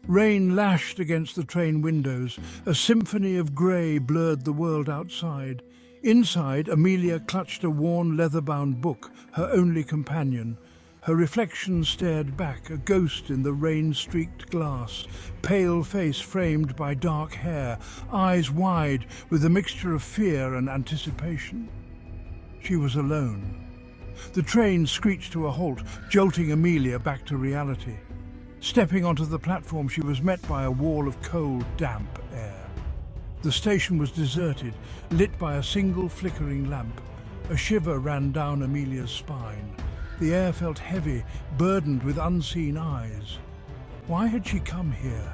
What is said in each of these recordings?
Rain lashed against the train windows. A symphony of grey blurred the world outside. Inside, Amelia clutched a worn leather-bound book, her only companion. Her reflection stared back, a ghost in the rain-streaked glass, pale face framed by dark hair, eyes wide with a mixture of fear and anticipation. She was alone. The train screeched to a halt, jolting Amelia back to reality. Stepping onto the platform, she was met by a wall of cold, damp air. The station was deserted, lit by a single flickering lamp. A shiver ran down Amelia's spine. The air felt heavy, burdened with unseen eyes. Why had she come here?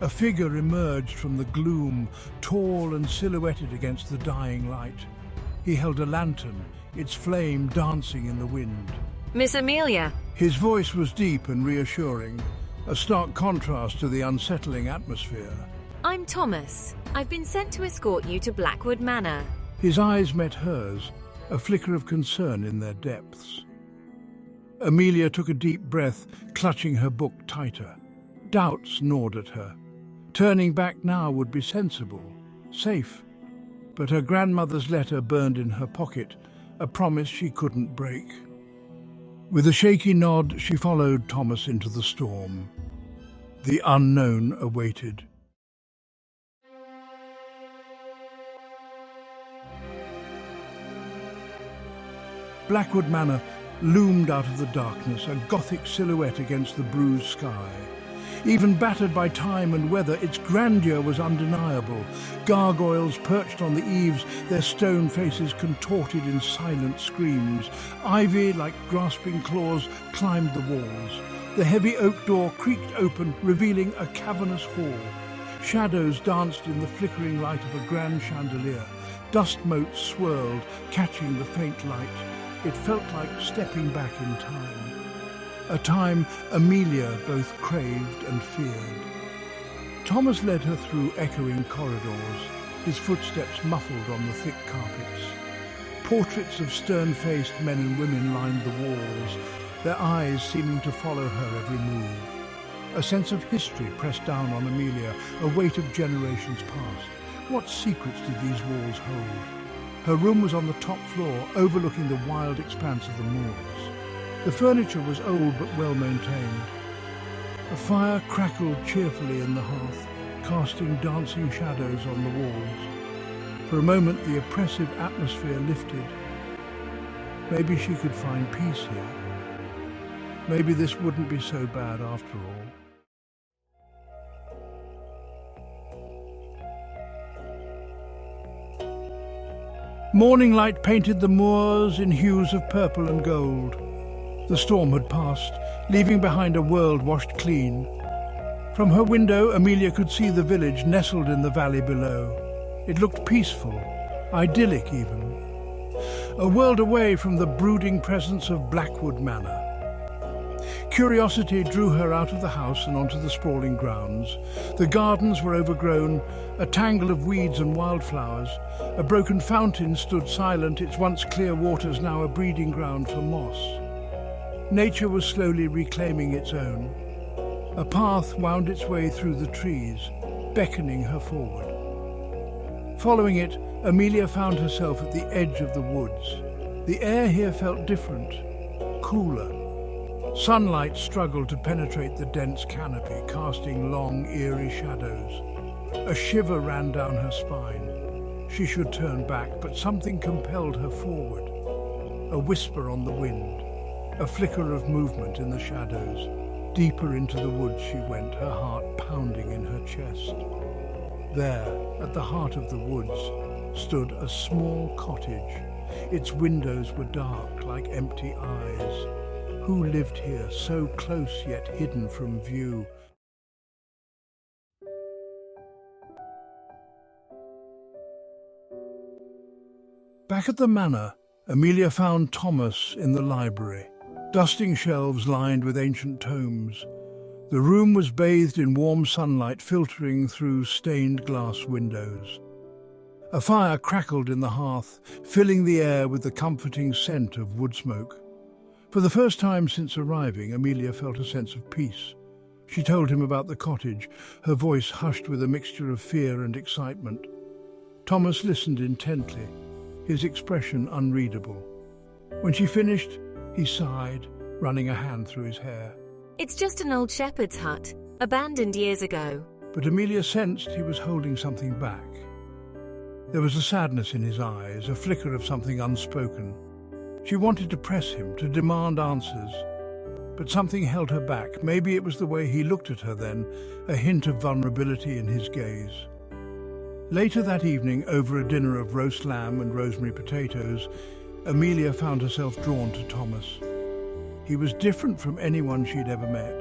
A figure emerged from the gloom, tall and silhouetted against the dying light. He held a lantern, its flame dancing in the wind. Miss Amelia. His voice was deep and reassuring, a stark contrast to the unsettling atmosphere. I'm Thomas. I've been sent to escort you to Blackwood Manor. His eyes met hers, a flicker of concern in their depths. Amelia took a deep breath, clutching her book tighter. Doubts gnawed at her. Turning back now would be sensible, safe. But her grandmother's letter burned in her pocket, a promise she couldn't break. With a shaky nod, she followed Thomas into the storm. The unknown awaited. Blackwood Manor loomed out of the darkness, a gothic silhouette against the bruised sky. Even battered by time and weather, its grandeur was undeniable. Gargoyles perched on the eaves, their stone faces contorted in silent screams. Ivy, like grasping claws, climbed the walls. The heavy oak door creaked open, revealing a cavernous hall. Shadows danced in the flickering light of a grand chandelier. Dust motes swirled, catching the faint light. It felt like stepping back in time. A time Amelia both craved and feared. Thomas led her through echoing corridors, his footsteps muffled on the thick carpets. Portraits of stern-faced men and women lined the walls, their eyes seeming to follow her every move. A sense of history pressed down on Amelia, a weight of generations past. What secrets did these walls hold? Her room was on the top floor, overlooking the wild expanse of the moors. The furniture was old but well maintained. A fire crackled cheerfully in the hearth, casting dancing shadows on the walls. For a moment the oppressive atmosphere lifted. Maybe she could find peace here. Maybe this wouldn't be so bad after all. Morning light painted the moors in hues of purple and gold. The storm had passed, leaving behind a world washed clean. From her window, Amelia could see the village nestled in the valley below. It looked peaceful, idyllic even. A world away from the brooding presence of Blackwood Manor. Curiosity drew her out of the house and onto the sprawling grounds. The gardens were overgrown, a tangle of weeds and wildflowers. A broken fountain stood silent, its once clear waters now a breeding ground for moss. Nature was slowly reclaiming its own. A path wound its way through the trees, beckoning her forward. Following it, Amelia found herself at the edge of the woods. The air here felt different, cooler. Sunlight struggled to penetrate the dense canopy, casting long, eerie shadows. A shiver ran down her spine. She should turn back, but something compelled her forward. A whisper on the wind. A flicker of movement in the shadows. Deeper into the woods she went, her heart pounding in her chest. There, at the heart of the woods, stood a small cottage. Its windows were dark, like empty eyes. Who lived here, so close yet hidden from view? Back at the manor, Amelia found Thomas in the library. Dusting shelves lined with ancient tomes. The room was bathed in warm sunlight filtering through stained glass windows. A fire crackled in the hearth, filling the air with the comforting scent of wood smoke. For the first time since arriving, Amelia felt a sense of peace. She told him about the cottage, her voice hushed with a mixture of fear and excitement. Thomas listened intently, his expression unreadable. When she finished, he sighed, running a hand through his hair. It's just an old shepherd's hut, abandoned years ago. But Amelia sensed he was holding something back. There was a sadness in his eyes, a flicker of something unspoken. She wanted to press him, to demand answers. But something held her back. Maybe it was the way he looked at her then, a hint of vulnerability in his gaze. Later that evening, over a dinner of roast lamb and rosemary potatoes, Amelia found herself drawn to Thomas. He was different from anyone she'd ever met.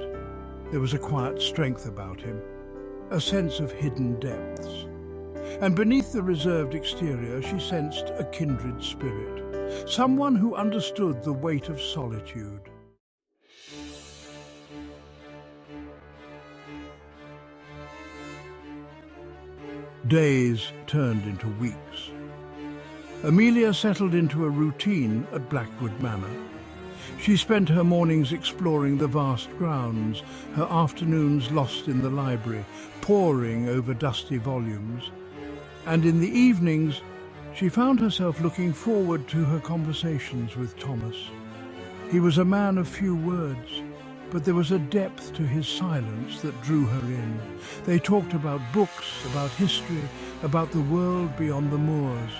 There was a quiet strength about him, a sense of hidden depths. And beneath the reserved exterior, she sensed a kindred spirit, someone who understood the weight of solitude. Days turned into weeks. Amelia settled into a routine at Blackwood Manor. She spent her mornings exploring the vast grounds, her afternoons lost in the library, poring over dusty volumes. And in the evenings, she found herself looking forward to her conversations with Thomas. He was a man of few words, but there was a depth to his silence that drew her in. They talked about books, about history, about the world beyond the moors.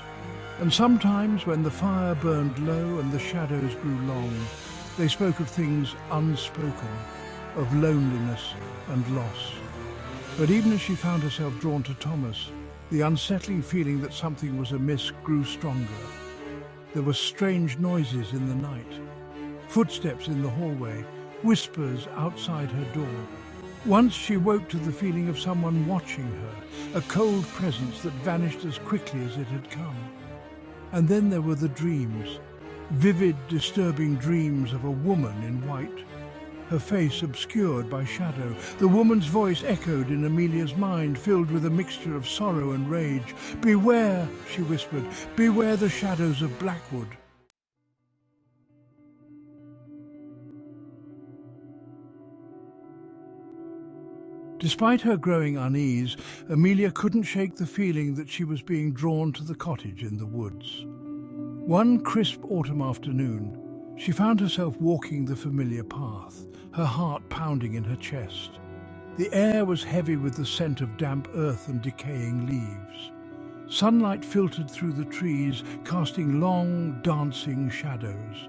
And sometimes, when the fire burned low and the shadows grew long, they spoke of things unspoken, of loneliness and loss. But even as she found herself drawn to Thomas, the unsettling feeling that something was amiss grew stronger. There were strange noises in the night, footsteps in the hallway, whispers outside her door. Once she woke to the feeling of someone watching her, a cold presence that vanished as quickly as it had come. And then there were the dreams, vivid, disturbing dreams of a woman in white, her face obscured by shadow. The woman's voice echoed in Amelia's mind, filled with a mixture of sorrow and rage. "Beware," she whispered, "beware the shadows of Blackwood." Despite her growing unease, Amelia couldn't shake the feeling that she was being drawn to the cottage in the woods. One crisp autumn afternoon, she found herself walking the familiar path, her heart pounding in her chest. The air was heavy with the scent of damp earth and decaying leaves. Sunlight filtered through the trees, casting long, dancing shadows.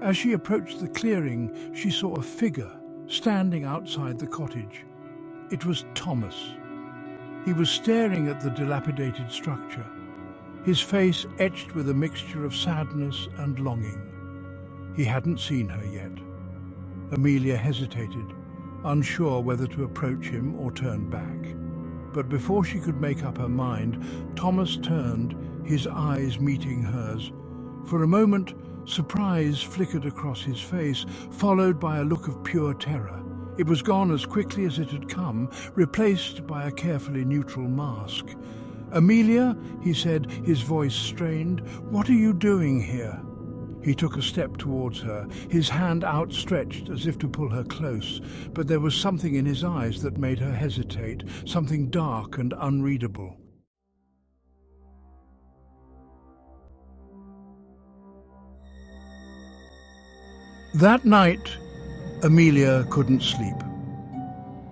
As she approached the clearing, she saw a figure standing outside the cottage. It was Thomas. He was staring at the dilapidated structure, his face etched with a mixture of sadness and longing. He hadn't seen her yet. Amelia hesitated, unsure whether to approach him or turn back. But before she could make up her mind, Thomas turned, his eyes meeting hers. For a moment, surprise flickered across his face, followed by a look of pure terror. It was gone as quickly as it had come, replaced by a carefully neutral mask. "Amelia," he said, his voice strained, "what are you doing here?" He took a step towards her, his hand outstretched as if to pull her close, but there was something in his eyes that made her hesitate, something dark and unreadable. That night, Amelia couldn't sleep.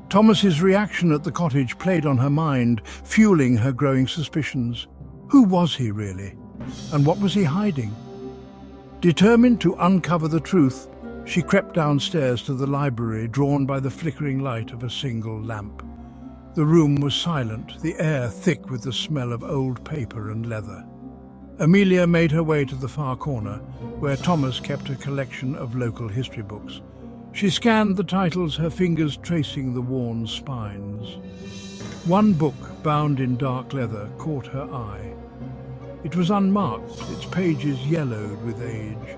Thomas's reaction at the cottage played on her mind, fueling her growing suspicions. Who was he really? And what was he hiding? Determined to uncover the truth, she crept downstairs to the library, drawn by the flickering light of a single lamp. The room was silent, the air thick with the smell of old paper and leather. Amelia made her way to the far corner, where Thomas kept a collection of local history books. She scanned the titles, her fingers tracing the worn spines. One book, bound in dark leather, caught her eye. It was unmarked, its pages yellowed with age.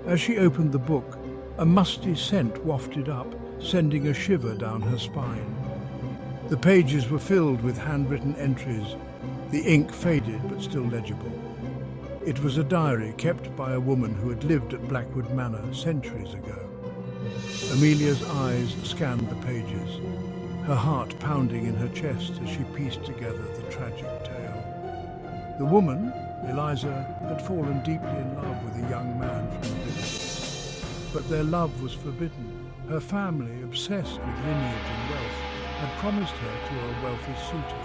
As she opened the book, a musty scent wafted up, sending a shiver down her spine. The pages were filled with handwritten entries, the ink faded but still legible. It was a diary kept by a woman who had lived at Blackwood Manor centuries ago. Amelia's eyes scanned the pages, her heart pounding in her chest as she pieced together the tragic tale. The woman, Eliza, had fallen deeply in love with a young man from the village. But their love was forbidden. Her family, obsessed with lineage and wealth, had promised her to a wealthy suitor.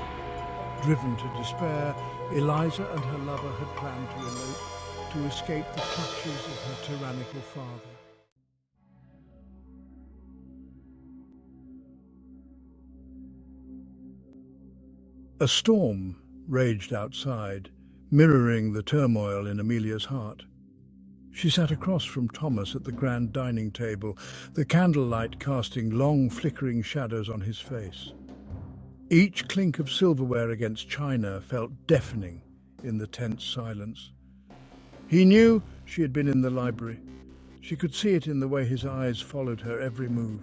Driven to despair, Eliza and her lover had planned to elope, to escape the clutches of her tyrannical father. A storm raged outside, mirroring the turmoil in Amelia's heart. She sat across from Thomas at the grand dining table, the candlelight casting long, flickering shadows on his face. Each clink of silverware against china felt deafening in the tense silence. He knew she had been in the library. She could see it in the way his eyes followed her every move.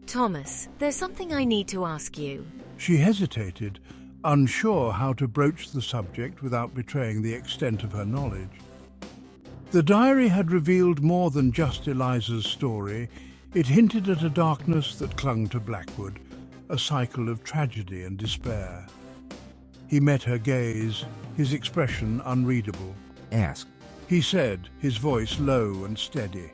Thomas, there's something I need to ask you. She hesitated, unsure how to broach the subject without betraying the extent of her knowledge. The diary had revealed more than just Eliza's story. It hinted at a darkness that clung to Blackwood, a cycle of tragedy and despair. He met her gaze, his expression unreadable. Ask. He said, his voice low and steady.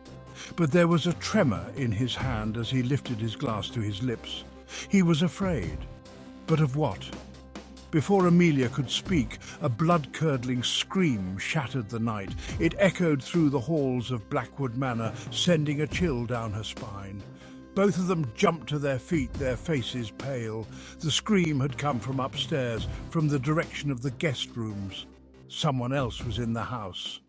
But there was a tremor in his hand as he lifted his glass to his lips. He was afraid. But of what? Before Amelia could speak, a blood-curdling scream shattered the night. It echoed through the halls of Blackwood Manor, sending a chill down her spine. Both of them jumped to their feet, their faces pale. The scream had come from upstairs, from the direction of the guest rooms. Someone else was in the house.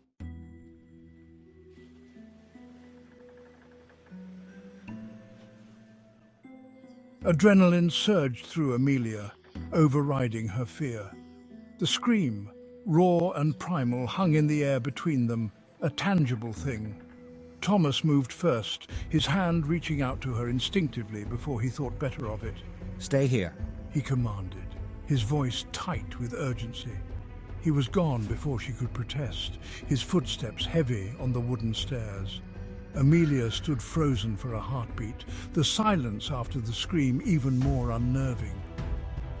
Adrenaline surged through Amelia, overriding her fear. The scream, raw and primal, hung in the air between them, a tangible thing. Thomas moved first, his hand reaching out to her instinctively before he thought better of it. Stay here. He commanded, his voice tight with urgency. He was gone before she could protest, his footsteps heavy on the wooden stairs. Amelia stood frozen for a heartbeat, the silence after the scream even more unnerving.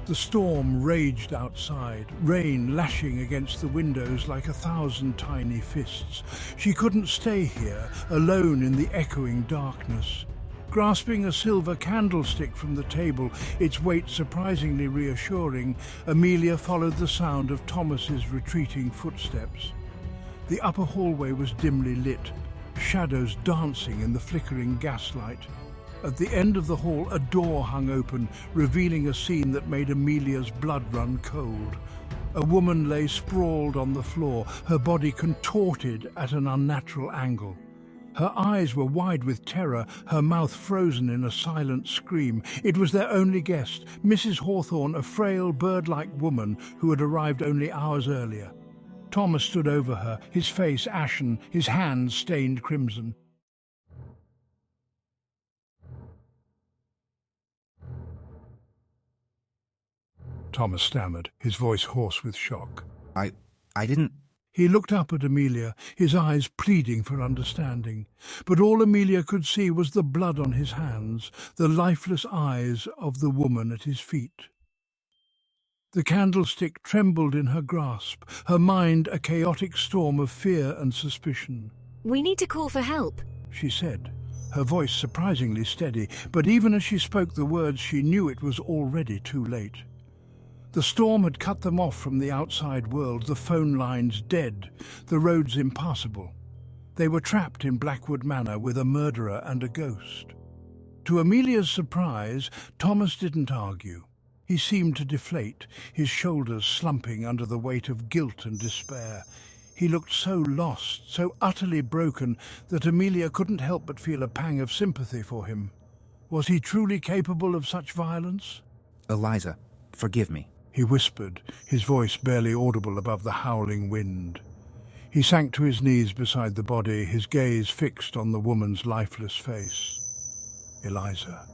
The storm raged outside, rain lashing against the windows like 1,000 tiny fists. She couldn't stay here, alone in the echoing darkness. Grasping a silver candlestick from the table, its weight surprisingly reassuring, Amelia followed the sound of Thomas's retreating footsteps. The upper hallway was dimly lit, shadows dancing in the flickering gaslight. At the end of the hall, a door hung open, revealing a scene that made Amelia's blood run cold. A woman lay sprawled on the floor, her body contorted at an unnatural angle. Her eyes were wide with terror, her mouth frozen in a silent scream. It was their only guest, Mrs. Hawthorne, a frail, bird-like woman who had arrived only hours earlier. Thomas stood over her, his face ashen, his hands stained crimson. Thomas stammered, his voice hoarse with shock. I didn't... He looked up at Amelia, his eyes pleading for understanding. But all Amelia could see was the blood on his hands, the lifeless eyes of the woman at his feet. The candlestick trembled in her grasp, her mind a chaotic storm of fear and suspicion. We need to call for help, She said, her voice surprisingly steady, but even as she spoke the words she knew it was already too late. The storm had cut them off from the outside world, the phone lines dead, the roads impassable. They were trapped in Blackwood Manor with a murderer and a ghost. To Amelia's surprise, Thomas didn't argue. He seemed to deflate, his shoulders slumping under the weight of guilt and despair. He looked so lost, so utterly broken, that Amelia couldn't help but feel a pang of sympathy for him. Was he truly capable of such violence? Eliza, forgive me. He whispered, his voice barely audible above the howling wind. He sank to his knees beside the body, his gaze fixed on the woman's lifeless face. Eliza.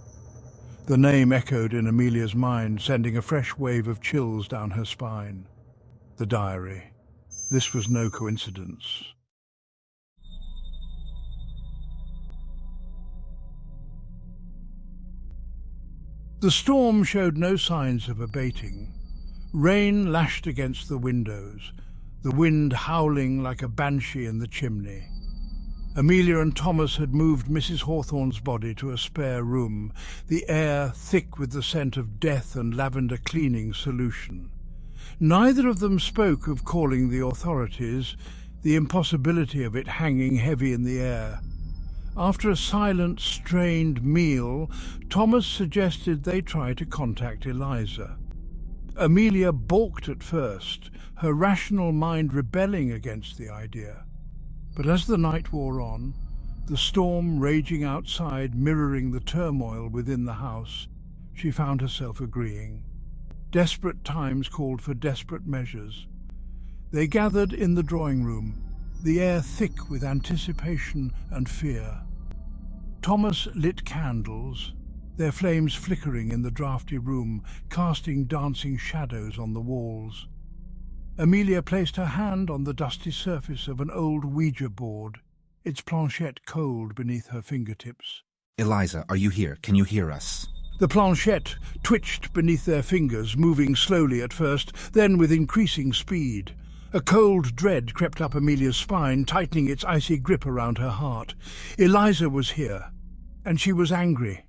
The name echoed in Amelia's mind, sending a fresh wave of chills down her spine. The diary. This was no coincidence. The storm showed no signs of abating. Rain lashed against the windows, the wind howling like a banshee in the chimney. Amelia and Thomas had moved Mrs. Hawthorne's body to a spare room, the air thick with the scent of death and lavender cleaning solution. Neither of them spoke of calling the authorities, the impossibility of it hanging heavy in the air. After a silent, strained meal, Thomas suggested they try to contact Eliza. Amelia balked at first, her rational mind rebelling against the idea. But as the night wore on, the storm raging outside mirroring the turmoil within the house, she found herself agreeing. Desperate times called for desperate measures. They gathered in the drawing room, the air thick with anticipation and fear. Thomas lit candles, their flames flickering in the draughty room, casting dancing shadows on the walls. Amelia placed her hand on the dusty surface of an old Ouija board, its planchette cold beneath her fingertips. Eliza, are you here? Can you hear us? The planchette twitched beneath their fingers, moving slowly at first, then with increasing speed. A cold dread crept up Amelia's spine, tightening its icy grip around her heart. Eliza was here, and she was angry.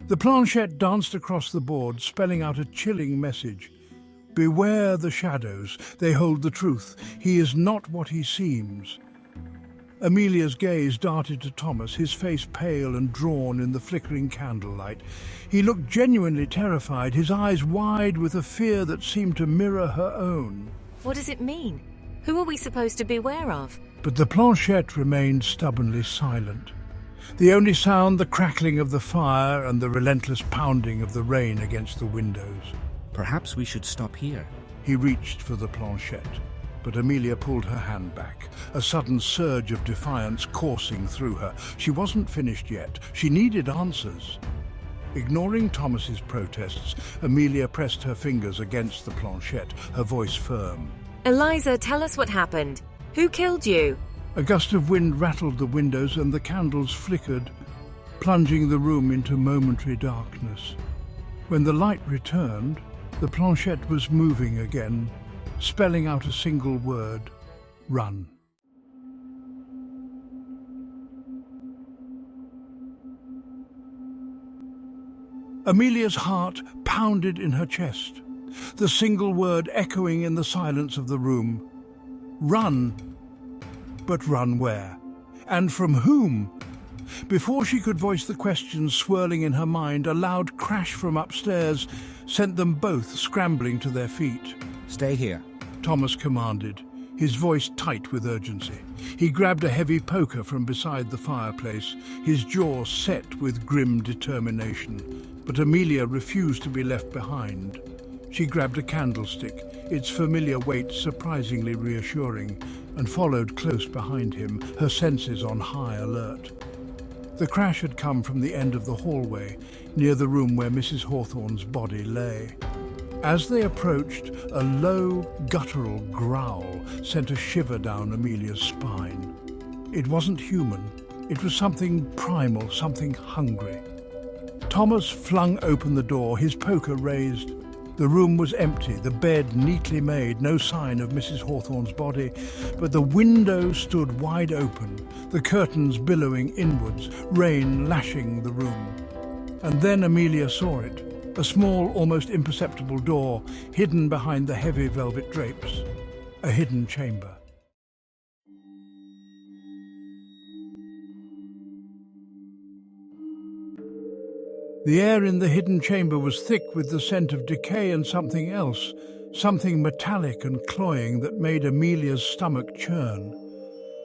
The planchette danced across the board, spelling out a chilling message. Beware the shadows, they hold the truth. He is not what he seems. Amelia's gaze darted to Thomas, his face pale and drawn in the flickering candlelight. He looked genuinely terrified, his eyes wide with a fear that seemed to mirror her own. What does it mean? Who are we supposed to beware of? But the planchette remained stubbornly silent. The only sound, the crackling of the fire and the relentless pounding of the rain against the windows. Perhaps we should stop here. He reached for the planchette, but Amelia pulled her hand back, a sudden surge of defiance coursing through her. She wasn't finished yet. She needed answers. Ignoring Thomas's protests, Amelia pressed her fingers against the planchette, her voice firm. Eliza, tell us what happened. Who killed you? A gust of wind rattled the windows and the candles flickered, plunging the room into momentary darkness. When the light returned, the planchette was moving again, spelling out a single word: run. Amelia's heart pounded in her chest, the single word echoing in the silence of the room. Run. But run where? And from whom? Before she could voice the questions swirling in her mind, a loud crash from upstairs sent them both scrambling to their feet. Stay here. Thomas commanded, his voice tight with urgency. He grabbed a heavy poker from beside the fireplace, his jaw set with grim determination. But Amelia refused to be left behind. She grabbed a candlestick, its familiar weight surprisingly reassuring, and followed close behind him, her senses on high alert. The crash had come from the end of the hallway, near the room where Mrs. Hawthorne's body lay. As they approached, a low, guttural growl sent a shiver down Amelia's spine. It wasn't human. It was something primal, something hungry. Thomas flung open the door, his poker raised. The room was empty, the bed neatly made, no sign of Mrs. Hawthorne's body, but the window stood wide open, the curtains billowing inwards, rain lashing the room. And then Amelia saw it, a small, almost imperceptible door, hidden behind the heavy velvet drapes. A hidden chamber. The air in the hidden chamber was thick with the scent of decay and something else, something metallic and cloying that made Amelia's stomach churn.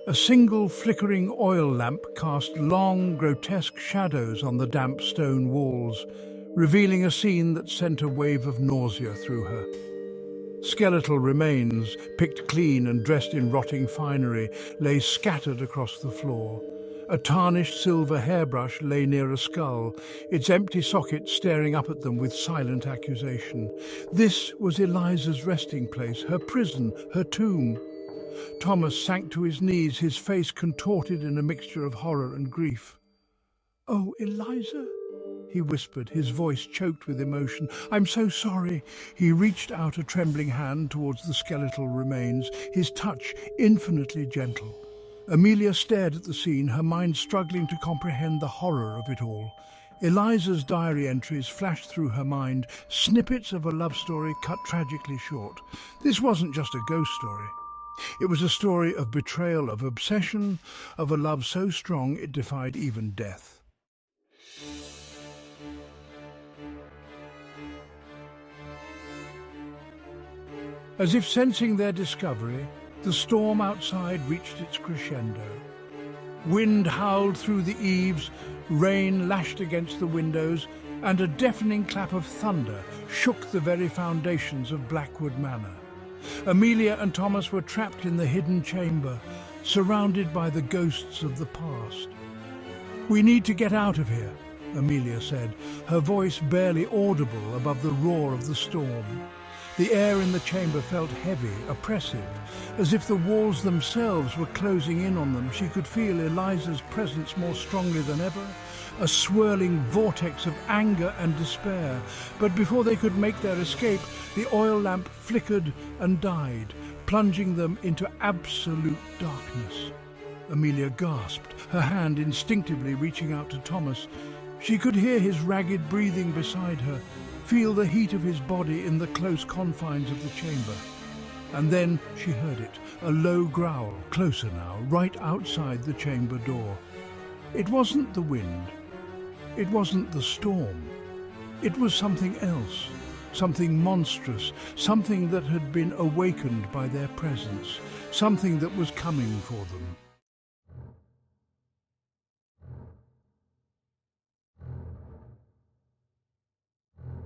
A single flickering oil lamp cast long, grotesque shadows on the damp stone walls, revealing a scene that sent a wave of nausea through her. Skeletal remains, picked clean and dressed in rotting finery, lay scattered across the floor. A tarnished silver hairbrush lay near a skull, its empty socket staring up at them with silent accusation. This was Eliza's resting place, her prison, her tomb. Thomas sank to his knees, his face contorted in a mixture of horror and grief. "Oh, Eliza," he whispered, his voice choked with emotion. "I'm so sorry." He reached out a trembling hand towards the skeletal remains, his touch infinitely gentle. Amelia stared at the scene, her mind struggling to comprehend the horror of it all. Eliza's diary entries flashed through her mind, snippets of a love story cut tragically short. This wasn't just a ghost story. It was a story of betrayal, of obsession, of a love so strong it defied even death. As if sensing their discovery, the storm outside reached its crescendo. Wind howled through the eaves, rain lashed against the windows, and a deafening clap of thunder shook the very foundations of Blackwood Manor. Amelia and Thomas were trapped in the hidden chamber, surrounded by the ghosts of the past. "We need to get out of here," Amelia said, her voice barely audible above the roar of the storm. The air in the chamber felt heavy, oppressive, as if the walls themselves were closing in on them. She could feel Eliza's presence more strongly than ever, a swirling vortex of anger and despair. But before they could make their escape, the oil lamp flickered and died, plunging them into absolute darkness. Amelia gasped, her hand instinctively reaching out to Thomas. She could hear his ragged breathing beside her, feel the heat of his body in the close confines of the chamber. And then she heard it, a low growl, closer now, right outside the chamber door. It wasn't the wind. It wasn't the storm. It was something else, something monstrous, something that had been awakened by their presence, something that was coming for them.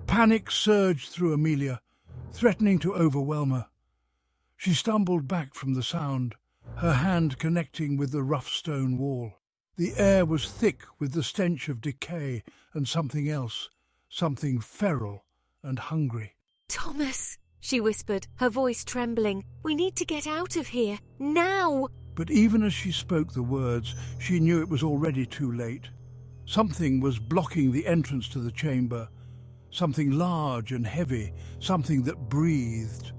Panic surged through Amelia, threatening to overwhelm her. She stumbled back from the sound, her hand connecting with the rough stone wall. The air was thick with the stench of decay and something else, something feral and hungry. "Thomas," she whispered, her voice trembling. "We need to get out of here, now!" But even as she spoke the words, she knew it was already too late. Something was blocking the entrance to the chamber, something large and heavy, something that breathed.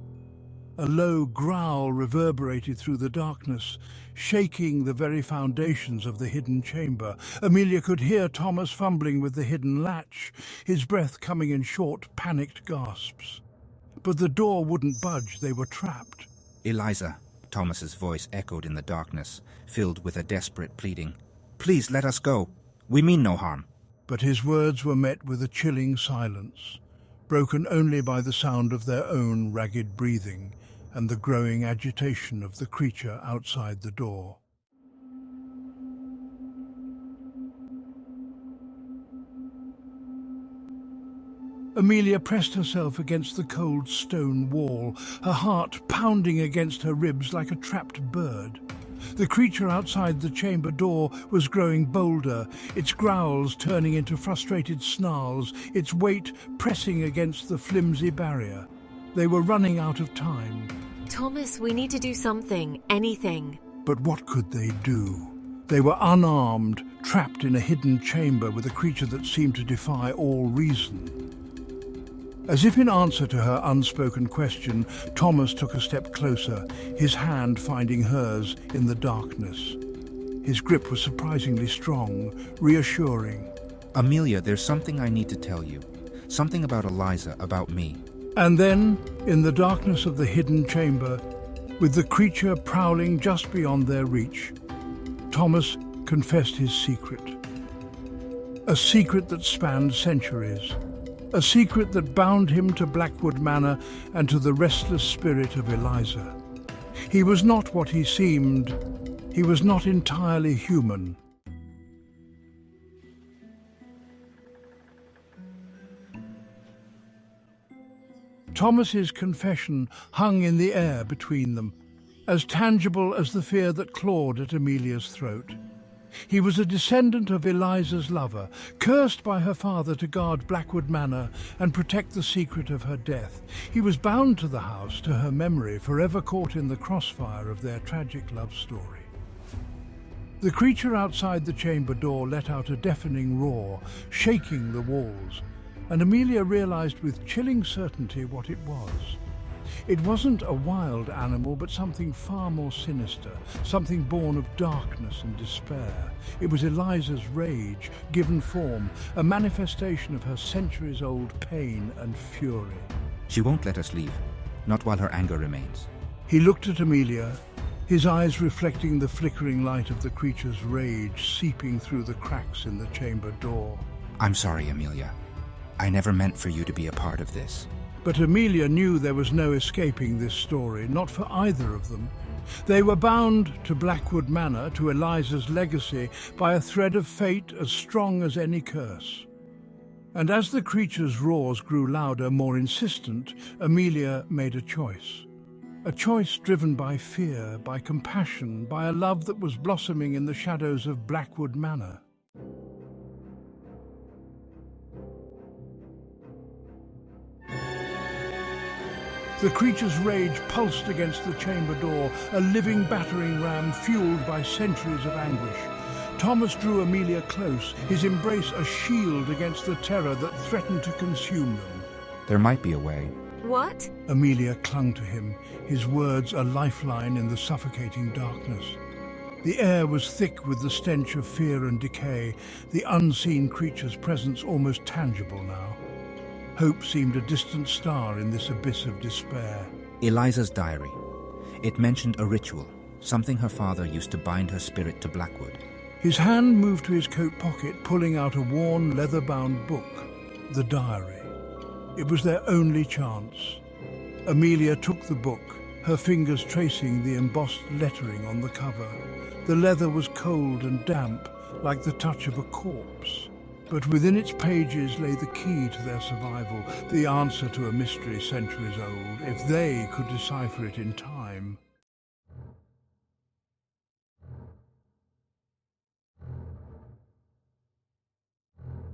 A low growl reverberated through the darkness, shaking the very foundations of the hidden chamber. Amelia could hear Thomas fumbling with the hidden latch, his breath coming in short, panicked gasps. But the door wouldn't budge, they were trapped. Eliza, Thomas's voice echoed in the darkness, filled with a desperate pleading. "Please let us go. We mean no harm." But his words were met with a chilling silence, broken only by the sound of their own ragged breathing and the growing agitation of the creature outside the door. Amelia pressed herself against the cold stone wall, her heart pounding against her ribs like a trapped bird. The creature outside the chamber door was growing bolder, its growls turning into frustrated snarls, its weight pressing against the flimsy barrier. They were running out of time. "Thomas, we need to do something, anything." But what could they do? They were unarmed, trapped in a hidden chamber with a creature that seemed to defy all reason. As if in answer to her unspoken question, Thomas took a step closer, his hand finding hers in the darkness. His grip was surprisingly strong, reassuring. "Amelia, there's something I need to tell you. Something about Eliza, about me." And then, in the darkness of the hidden chamber, with the creature prowling just beyond their reach, Thomas confessed his secret. A secret that spanned centuries. A secret that bound him to Blackwood Manor and to the restless spirit of Eliza. He was not what he seemed. He was not entirely human. Thomas's confession hung in the air between them, as tangible as the fear that clawed at Amelia's throat. He was a descendant of Eliza's lover, cursed by her father to guard Blackwood Manor and protect the secret of her death. He was bound to the house, to her memory, forever caught in the crossfire of their tragic love story. The creature outside the chamber door let out a deafening roar, shaking the walls, and Amelia realized with chilling certainty what it was. It wasn't a wild animal, but something far more sinister, something born of darkness and despair. It was Eliza's rage, given form, a manifestation of her centuries-old pain and fury. She won't let us leave, not while her anger remains. He looked at Amelia, his eyes reflecting the flickering light of the creature's rage seeping through the cracks in the chamber door. I'm sorry, Amelia. I never meant for you to be a part of this. But Amelia knew there was no escaping this story, not for either of them. They were bound to Blackwood Manor, to Eliza's legacy, by a thread of fate as strong as any curse. And as the creature's roars grew louder, more insistent, Amelia made a choice. A choice driven by fear, by compassion, by a love that was blossoming in the shadows of Blackwood Manor. The creature's rage pulsed against the chamber door, a living battering ram fueled by centuries of anguish. Thomas drew Amelia close, his embrace a shield against the terror that threatened to consume them. There might be a way. What? Amelia clung to him, his words a lifeline in the suffocating darkness. The air was thick with the stench of fear and decay, the unseen creature's presence almost tangible now. Hope seemed a distant star in this abyss of despair. Eliza's diary. It mentioned a ritual, something her father used to bind her spirit to Blackwood. His hand moved to his coat pocket, pulling out a worn, leather-bound book, the diary. It was their only chance. Amelia took the book, her fingers tracing the embossed lettering on the cover. The leather was cold and damp, like the touch of a corpse. But within its pages lay the key to their survival, the answer to a mystery centuries old, if they could decipher it in time.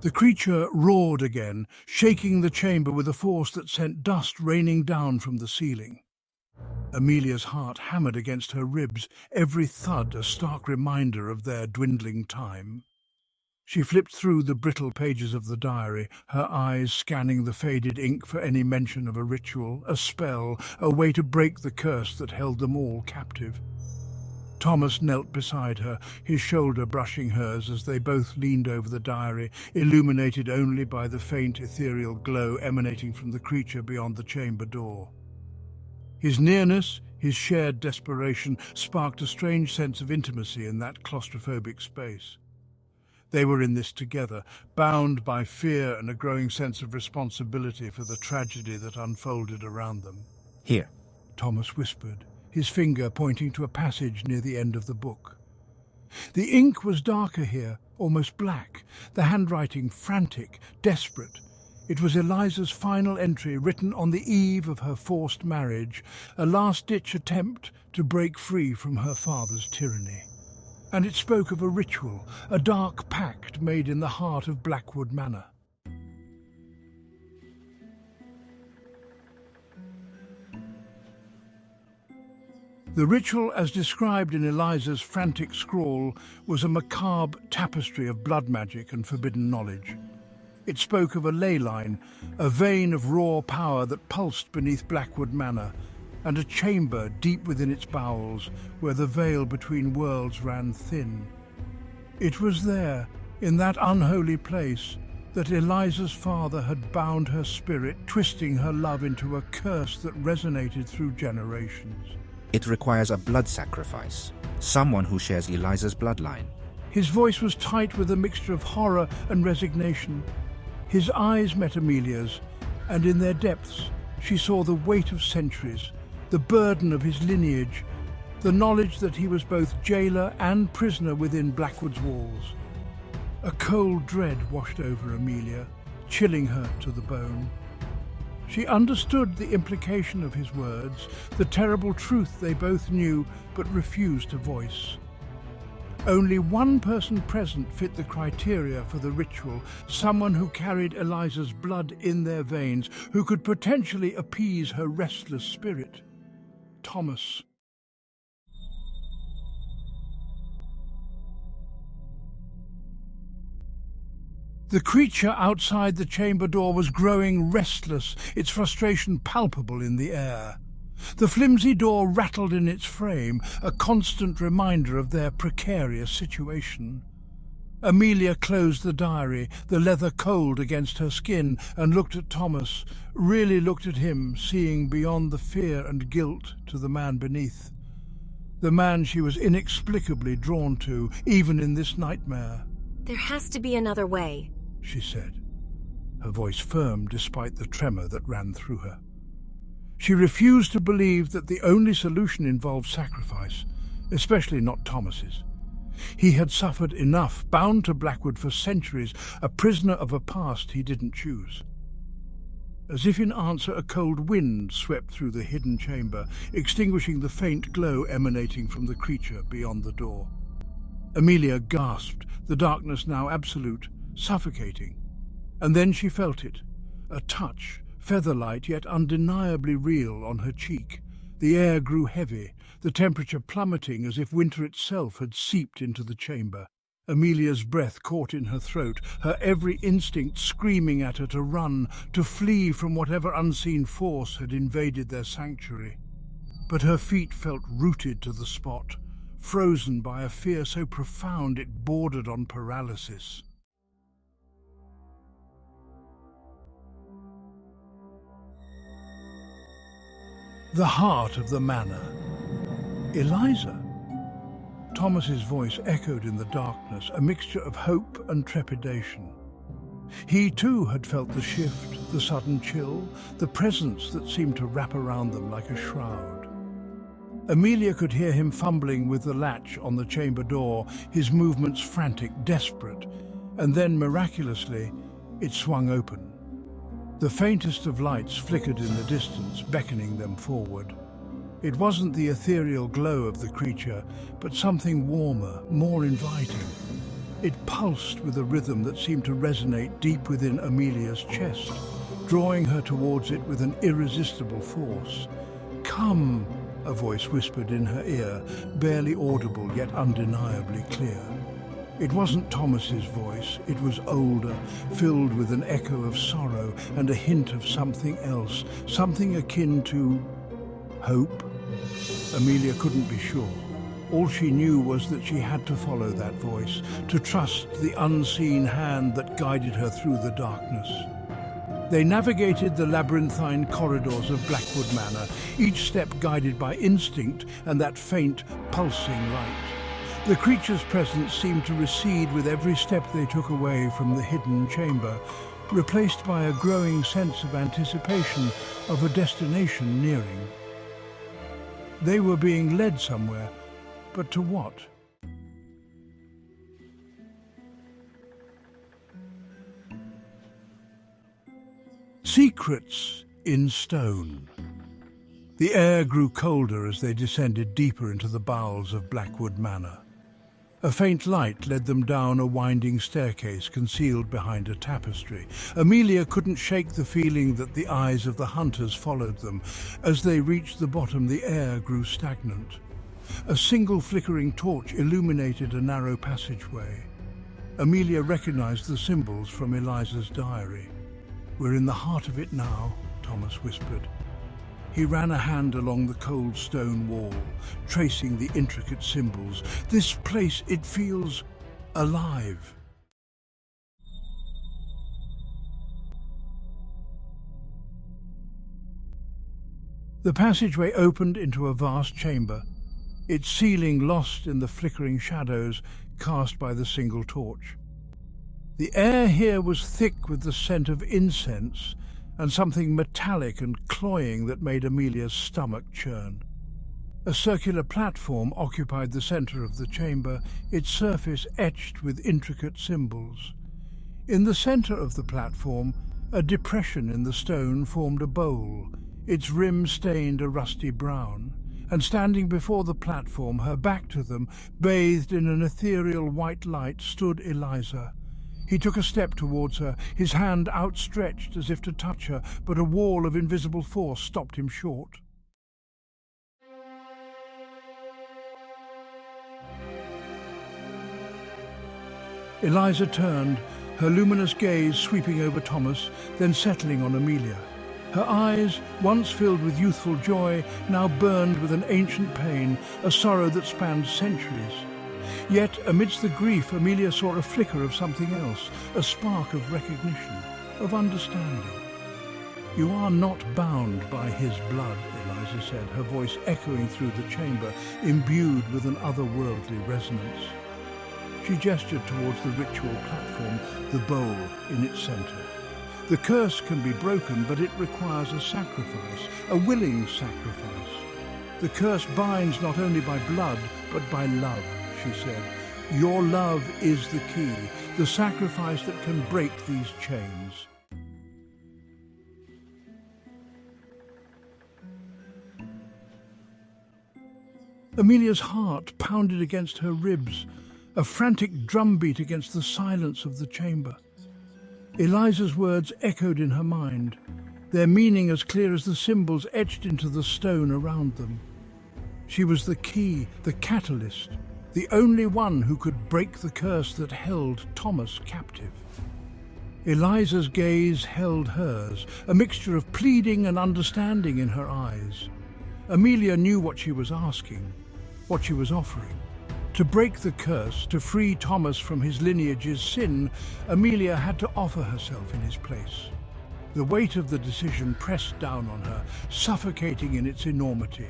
The creature roared again, shaking the chamber with a force that sent dust raining down from the ceiling. Amelia's heart hammered against her ribs, every thud a stark reminder of their dwindling time. She flipped through the brittle pages of the diary, her eyes scanning the faded ink for any mention of a ritual, a spell, a way to break the curse that held them all captive. Thomas knelt beside her, his shoulder brushing hers as they both leaned over the diary, illuminated only by the faint ethereal glow emanating from the creature beyond the chamber door. His nearness, his shared desperation, sparked a strange sense of intimacy in that claustrophobic space. They were in this together, bound by fear and a growing sense of responsibility for the tragedy that unfolded around them. Here. Thomas whispered, his finger pointing to a passage near the end of the book. The ink was darker here, almost black, the handwriting frantic, desperate. It was Eliza's final entry, written on the eve of her forced marriage, a last-ditch attempt to break free from her father's tyranny. And it spoke of a ritual, a dark pact made in the heart of Blackwood Manor. The ritual, as described in Eliza's frantic scrawl, was a macabre tapestry of blood magic and forbidden knowledge. It spoke of a ley line, a vein of raw power that pulsed beneath Blackwood Manor, and a chamber deep within its bowels where the veil between worlds ran thin. It was there, in that unholy place, that Eliza's father had bound her spirit, twisting her love into a curse that resonated through generations. It requires a blood sacrifice, someone who shares Eliza's bloodline. His voice was tight with a mixture of horror and resignation. His eyes met Amelia's, and in their depths she saw the weight of centuries, the burden of his lineage, the knowledge that he was both jailer and prisoner within Blackwood's walls. A cold dread washed over Amelia, chilling her to the bone. She understood the implication of his words, the terrible truth they both knew but refused to voice. Only one person present fit the criteria for the ritual, someone who carried Eliza's blood in their veins, who could potentially appease her restless spirit. Thomas. The creature outside the chamber door was growing restless, its frustration palpable in the air. The flimsy door rattled in its frame, a constant reminder of their precarious situation. Amelia closed the diary, the leather cold against her skin, and looked at Thomas, really looked at him, seeing beyond the fear and guilt to the man beneath. The man she was inexplicably drawn to, even in this nightmare. There has to be another way, she said, her voice firm despite the tremor that ran through her. She refused to believe that the only solution involved sacrifice, especially not Thomas's. He had suffered enough, bound to Blackwood for centuries, a prisoner of a past he didn't choose. As if in answer, a cold wind swept through the hidden chamber, extinguishing the faint glow emanating from the creature beyond the door. Amelia gasped, the darkness now absolute, suffocating. And then she felt it, a touch, feather-light yet undeniably real, on her cheek. The air grew heavy, the temperature plummeting as if winter itself had seeped into the chamber. Amelia's breath caught in her throat, her every instinct screaming at her to run, to flee from whatever unseen force had invaded their sanctuary. But her feet felt rooted to the spot, frozen by a fear so profound it bordered on paralysis. The heart of the manor. Eliza. Thomas's voice echoed in the darkness, a mixture of hope and trepidation. He too had felt the shift, the sudden chill, the presence that seemed to wrap around them like a shroud. Amelia could hear him fumbling with the latch on the chamber door, his movements frantic, desperate, and then miraculously it swung open. The faintest of lights flickered in the distance, beckoning them forward. It wasn't the ethereal glow of the creature, but something warmer, more inviting. It pulsed with a rhythm that seemed to resonate deep within Amelia's chest, drawing her towards it with an irresistible force. "Come," a voice whispered in her ear, barely audible yet undeniably clear. It wasn't Thomas's voice, it was older, filled with an echo of sorrow and a hint of something else, something akin to hope. Amelia couldn't be sure. All she knew was that she had to follow that voice, to trust the unseen hand that guided her through the darkness. They navigated the labyrinthine corridors of Blackwood Manor, each step guided by instinct and that faint, pulsing light. The creature's presence seemed to recede with every step they took away from the hidden chamber, replaced by a growing sense of anticipation of a destination nearing. They were being led somewhere, but to what? Secrets in stone. The air grew colder as they descended deeper into the bowels of Blackwood Manor. A faint light led them down a winding staircase concealed behind a tapestry. Amelia couldn't shake the feeling that the eyes of the hunters followed them. As they reached the bottom, the air grew stagnant. A single flickering torch illuminated a narrow passageway. Amelia recognized the symbols from Eliza's diary. "We're in the heart of it now," Thomas whispered. He ran a hand along the cold stone wall, tracing the intricate symbols. "This place, it feels alive." The passageway opened into a vast chamber, its ceiling lost in the flickering shadows cast by the single torch. The air here was thick with the scent of incense, and something metallic and cloying that made Amelia's stomach churn. A circular platform occupied the center of the chamber, its surface etched with intricate symbols. In the center of the platform, a depression in the stone formed a bowl, its rim stained a rusty brown, and standing before the platform, her back to them, bathed in an ethereal white light, stood Eliza. He took a step towards her, his hand outstretched as if to touch her, but a wall of invisible force stopped him short. Eliza turned, her luminous gaze sweeping over Thomas, then settling on Amelia. Her eyes, once filled with youthful joy, now burned with an ancient pain, a sorrow that spanned centuries. Yet, amidst the grief, Amelia saw a flicker of something else, a spark of recognition, of understanding. "You are not bound by his blood," Eliza said, her voice echoing through the chamber, imbued with an otherworldly resonance. She gestured towards the ritual platform, the bowl in its center. "The curse can be broken, but it requires a sacrifice, a willing sacrifice. The curse binds not only by blood, but by love," she said. "Your love is the key, the sacrifice that can break these chains." Amelia's heart pounded against her ribs, a frantic drumbeat against the silence of the chamber. Eliza's words echoed in her mind, their meaning as clear as the symbols etched into the stone around them. She was the key, the catalyst, the only one who could break the curse that held Thomas captive. Eliza's gaze held hers, a mixture of pleading and understanding in her eyes. Amelia knew what she was asking, what she was offering. To break the curse, to free Thomas from his lineage's sin, Amelia had to offer herself in his place. The weight of the decision pressed down on her, suffocating in its enormity.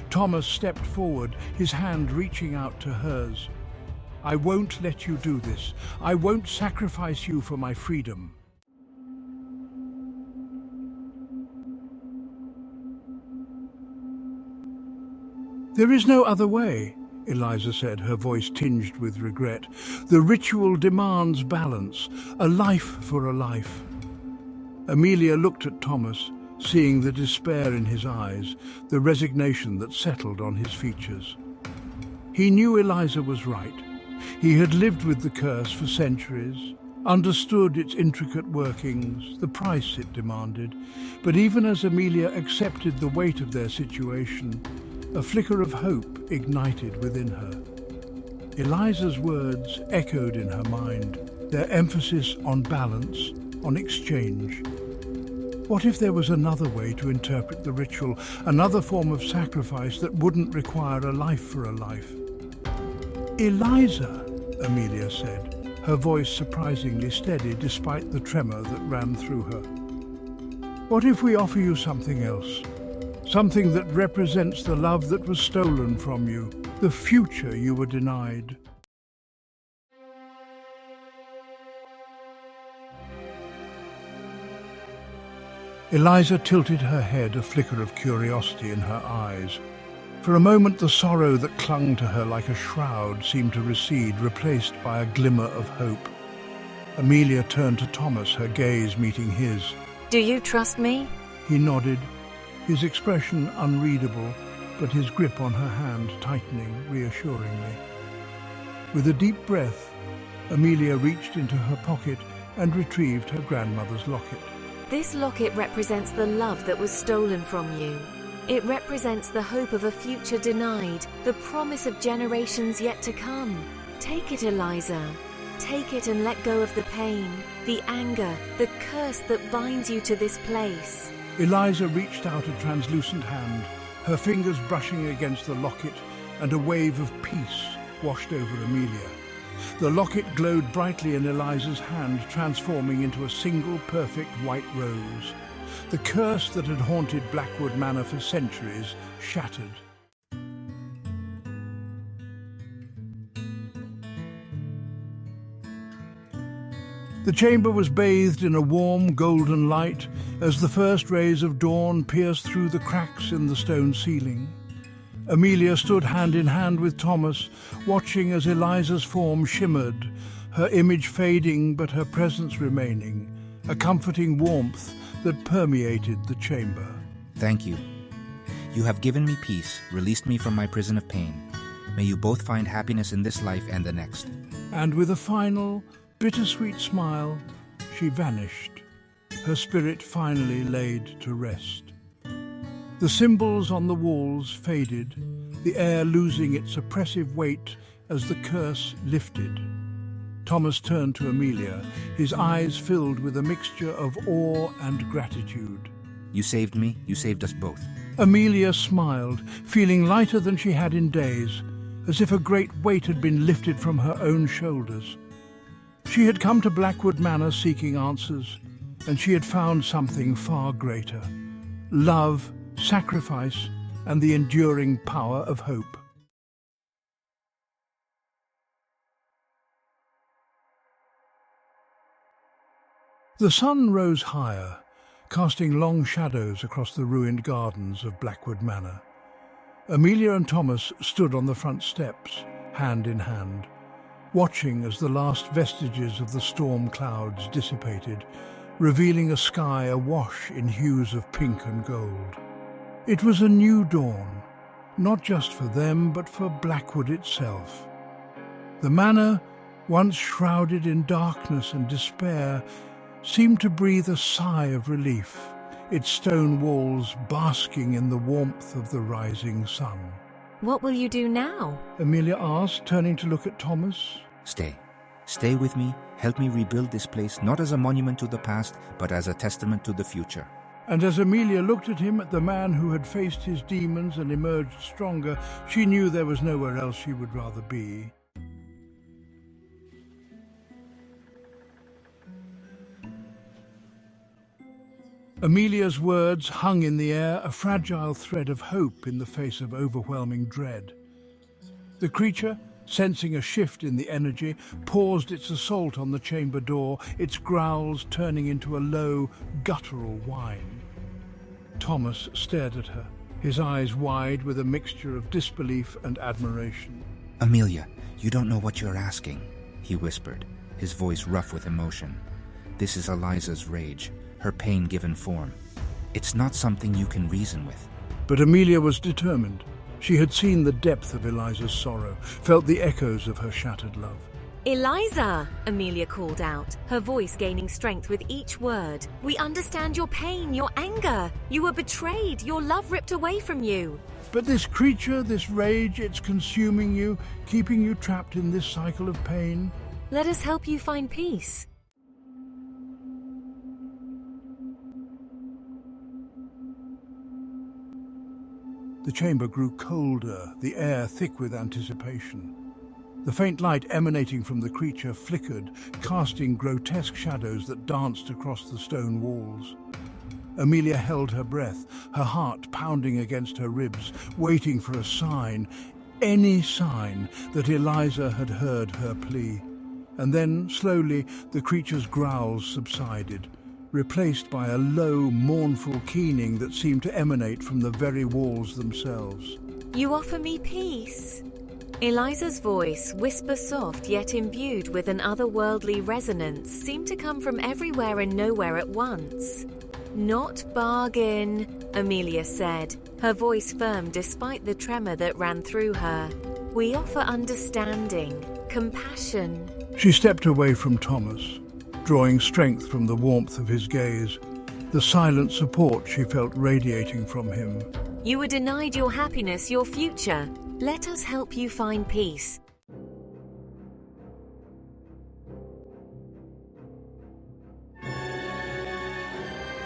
Thomas stepped forward, his hand reaching out to hers. "I won't let you do this. I won't sacrifice you for my freedom." "There is no other way," Eliza said, her voice tinged with regret. "The ritual demands balance, a life for a life." Amelia looked at Thomas, seeing the despair in his eyes, the resignation that settled on his features. He knew Eliza was right. He had lived with the curse for centuries, understood its intricate workings, the price it demanded. But even as Amelia accepted the weight of their situation, a flicker of hope ignited within her. Eliza's words echoed in her mind, their emphasis on balance, on exchange. What if there was another way to interpret the ritual, another form of sacrifice that wouldn't require a life for a life? "Eliza," Amelia said, her voice surprisingly steady despite the tremor that ran through her. "What if we offer you something else? Something that represents the love that was stolen from you, the future you were denied." Eliza tilted her head, a flicker of curiosity in her eyes. For a moment the sorrow that clung to her like a shroud seemed to recede, replaced by a glimmer of hope. Amelia turned to Thomas, her gaze meeting his. "Do you trust me?" He nodded, his expression unreadable, but his grip on her hand tightening reassuringly. With a deep breath, Amelia reached into her pocket and retrieved her grandmother's locket. "This locket represents the love that was stolen from you. It represents the hope of a future denied, the promise of generations yet to come. Take it, Eliza. Take it and let go of the pain, the anger, the curse that binds you to this place." Eliza reached out a translucent hand, her fingers brushing against the locket, and a wave of peace washed over Amelia. The locket glowed brightly in Eliza's hand, transforming into a single perfect white rose. The curse that had haunted Blackwood Manor for centuries shattered. The chamber was bathed in a warm golden light as the first rays of dawn pierced through the cracks in the stone ceiling. Amelia stood hand in hand with Thomas, watching as Eliza's form shimmered, her image fading but her presence remaining, a comforting warmth that permeated the chamber. Thank you. You have given me peace, released me from my prison of pain. May you both find happiness in this life and the next. And with a final, bittersweet smile, she vanished, her spirit finally laid to rest. The symbols on the walls faded, the air losing its oppressive weight as the curse lifted. Thomas turned to Amelia, his eyes filled with a mixture of awe and gratitude. You saved me, you saved us both. Amelia smiled, feeling lighter than she had in days, as if a great weight had been lifted from her own shoulders. She had come to Blackwood Manor seeking answers, and she had found something far greater: love, sacrifice, and the enduring power of hope. The sun rose higher, casting long shadows across the ruined gardens of Blackwood Manor. Amelia and Thomas stood on the front steps, hand in hand, watching as the last vestiges of the storm clouds dissipated, revealing a sky awash in hues of pink and gold. It was a new dawn, not just for them, but for Blackwood itself. The manor, once shrouded in darkness and despair, seemed to breathe a sigh of relief, its stone walls basking in the warmth of the rising sun. What will you do now? Amelia asked, turning to look at Thomas. Stay. Stay with me, help me rebuild this place, not as a monument to the past, but as a testament to the future. And as Amelia looked at him, at the man who had faced his demons and emerged stronger, she knew there was nowhere else she would rather be. Amelia's words hung in the air, a fragile thread of hope in the face of overwhelming dread. The creature, sensing a shift in the energy, paused its assault on the chamber door, its growls turning into a low, guttural whine. Thomas stared at her, his eyes wide with a mixture of disbelief and admiration. Amelia, you don't know what you're asking, he whispered, his voice rough with emotion. This is Eliza's rage, her pain given form. It's not something you can reason with. But Amelia was determined. She had seen the depth of Eliza's sorrow, felt the echoes of her shattered love. Eliza, Amelia called out, her voice gaining strength with each word. We understand your pain, your anger. You were betrayed, your love ripped away from you. But this creature, this rage, it's consuming you, keeping you trapped in this cycle of pain. Let us help you find peace. The chamber grew colder, the air thick with anticipation. The faint light emanating from the creature flickered, casting grotesque shadows that danced across the stone walls. Amelia held her breath, her heart pounding against her ribs, waiting for a sign, any sign that Eliza had heard her plea. And then, slowly, the creature's growls subsided, replaced by a low, mournful keening that seemed to emanate from the very walls themselves. You offer me peace. Eliza's voice, whisper soft yet imbued with an otherworldly resonance, seemed to come from everywhere and nowhere at once. Not bargain, Amelia said, her voice firm despite the tremor that ran through her. We offer understanding, compassion. She stepped away from Thomas, drawing strength from the warmth of his gaze, the silent support she felt radiating from him. You were denied your happiness, your future. Let us help you find peace.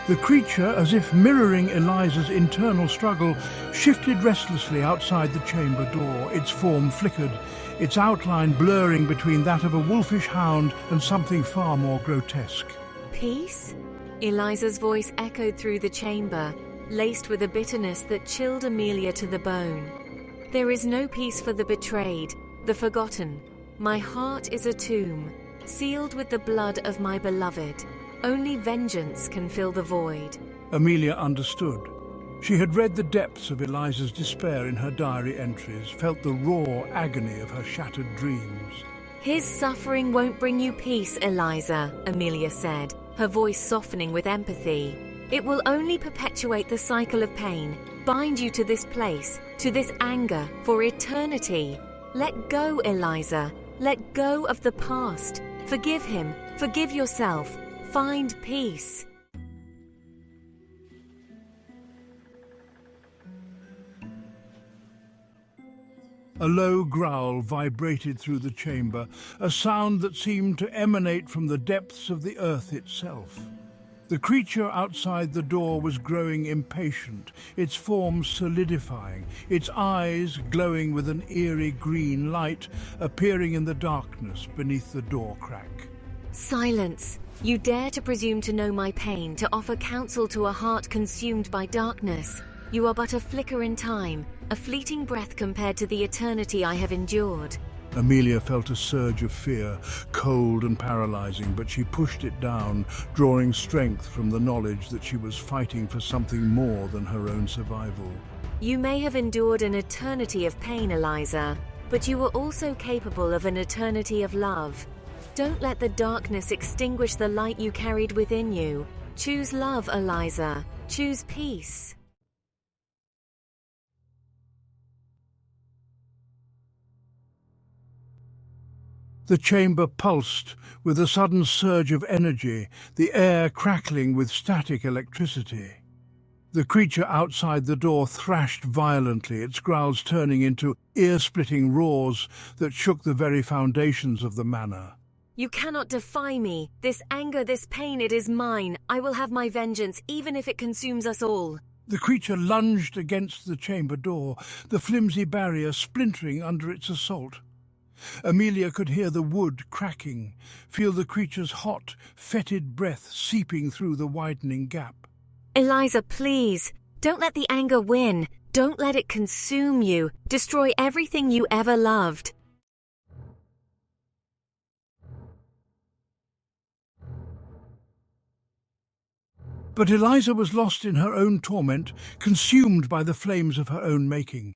The creature, as if mirroring Eliza's internal struggle, shifted restlessly outside the chamber door. Its form flickered, its outline blurring between that of a wolfish hound and something far more grotesque. Peace? Eliza's voice echoed through the chamber, laced with a bitterness that chilled Amelia to the bone. There is no peace for the betrayed, the forgotten. My heart is a tomb, sealed with the blood of my beloved. Only vengeance can fill the void. Amelia understood. She had read the depths of Eliza's despair in her diary entries, felt the raw agony of her shattered dreams. His suffering won't bring you peace, Eliza, Amelia said, her voice softening with empathy. It will only perpetuate the cycle of pain, bind you to this place, to this anger, for eternity. Let go, Eliza. Let go of the past. Forgive him. Forgive yourself. Find peace. A low growl vibrated through the chamber, a sound that seemed to emanate from the depths of the earth itself. The creature outside the door was growing impatient, its form solidifying, its eyes glowing with an eerie green light appearing in the darkness beneath the door crack. Silence! You dare to presume to know my pain, to offer counsel to a heart consumed by darkness. You are but a flicker in time, a fleeting breath compared to the eternity I have endured. Amelia felt a surge of fear, cold and paralyzing, but she pushed it down, drawing strength from the knowledge that she was fighting for something more than her own survival. You may have endured an eternity of pain, Eliza, but you were also capable of an eternity of love. Don't let the darkness extinguish the light you carried within you. Choose love, Eliza. Choose peace. The chamber pulsed with a sudden surge of energy, the air crackling with static electricity. The creature outside the door thrashed violently, its growls turning into ear-splitting roars that shook the very foundations of the manor. You cannot defy me. This anger, this pain, it is mine. I will have my vengeance, even if it consumes us all. The creature lunged against the chamber door, the flimsy barrier splintering under its assault. Amelia could hear the wood cracking, feel the creature's hot, fetid breath seeping through the widening gap. Eliza, please, don't let the anger win. Don't let it consume you, destroy everything you ever loved. But Eliza was lost in her own torment, consumed by the flames of her own making.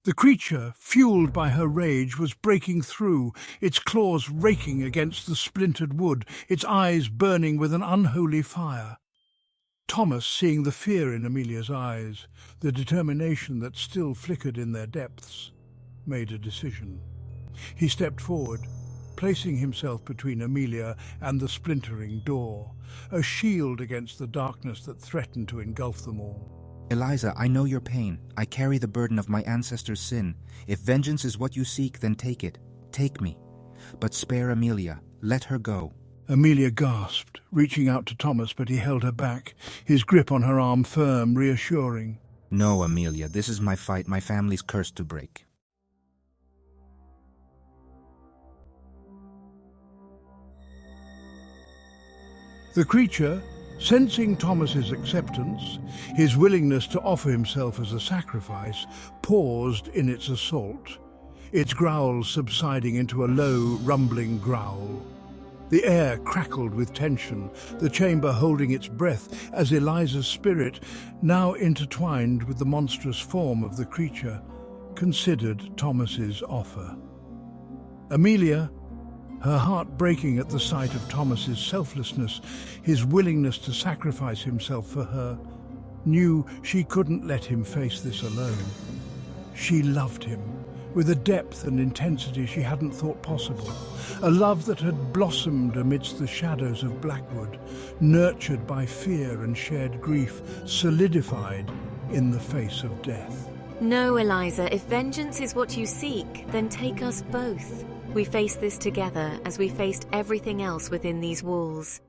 The creature, fueled by her rage, was breaking through, its claws raking against the splintered wood, its eyes burning with an unholy fire. Thomas, seeing the fear in Amelia's eyes, the determination that still flickered in their depths, made a decision. He stepped forward, placing himself between Amelia and the splintering door, a shield against the darkness that threatened to engulf them all. Eliza, I know your pain. I carry the burden of my ancestors' sin. If vengeance is what you seek, then take it. Take me. But spare Amelia. Let her go. Amelia gasped, reaching out to Thomas, but he held her back, his grip on her arm firm, reassuring. No, Amelia, this is my fight, my family's curse to break. The creature, sensing Thomas's acceptance, his willingness to offer himself as a sacrifice, paused in its assault, its growl subsiding into a low, rumbling growl. The air crackled with tension, the chamber holding its breath as Eliza's spirit, now intertwined with the monstrous form of the creature, considered Thomas's offer. Amelia, her heart breaking at the sight of Thomas's selflessness, his willingness to sacrifice himself for her, knew she couldn't let him face this alone. She loved him with a depth and intensity she hadn't thought possible, a love that had blossomed amidst the shadows of Blackwood, nurtured by fear and shared grief, solidified in the face of death. No, Eliza, if vengeance is what you seek, then take us both. We face this together as we faced everything else within these walls.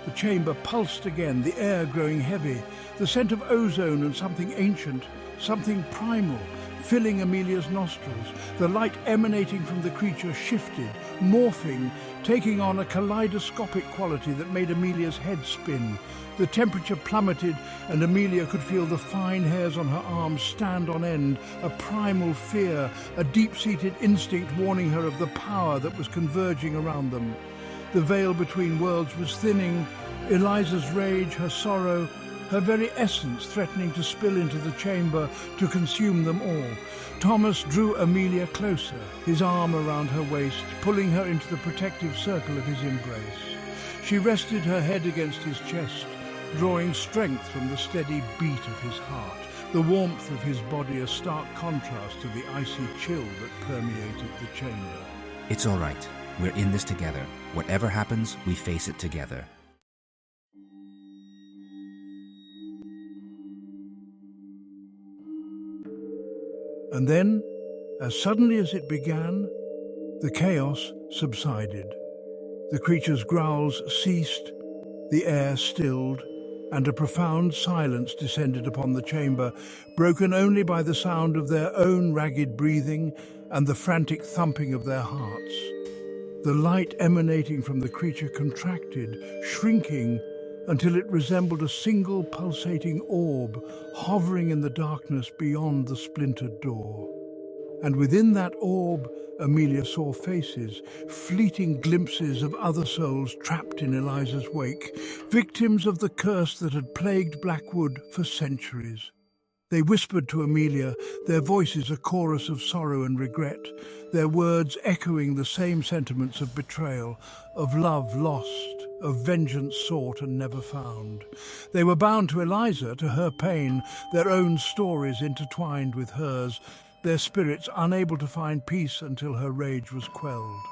The chamber pulsed again, the air growing heavy, the scent of ozone and something ancient, something primal, filling Amelia's nostrils. The light emanating from the creature shifted, morphing, taking on a kaleidoscopic quality that made Amelia's head spin. The temperature plummeted, and Amelia could feel the fine hairs on her arms stand on end, a primal fear, a deep-seated instinct warning her of the power that was converging around them. The veil between worlds was thinning, Eliza's rage, her sorrow, her very essence threatening to spill into the chamber to consume them all. Thomas drew Amelia closer, his arm around her waist, pulling her into the protective circle of his embrace. She rested her head against his chest, drawing strength from the steady beat of his heart, the warmth of his body a stark contrast to the icy chill that permeated the chamber. It's all right. We're in this together. Whatever happens, we face it together. And then, as suddenly as it began, the chaos subsided. The creature's growls ceased, the air stilled, and a profound silence descended upon the chamber, broken only by the sound of their own ragged breathing and the frantic thumping of their hearts. The light emanating from the creature contracted, shrinking until it resembled a single pulsating orb hovering in the darkness beyond the splintered door. And within that orb, Amelia saw faces, fleeting glimpses of other souls trapped in Eliza's wake, victims of the curse that had plagued Blackwood for centuries. They whispered to Amelia, their voices a chorus of sorrow and regret, their words echoing the same sentiments of betrayal, of love lost, of vengeance sought and never found. They were bound to Eliza, to her pain, their own stories intertwined with hers, their spirits unable to find peace until her rage was quelled.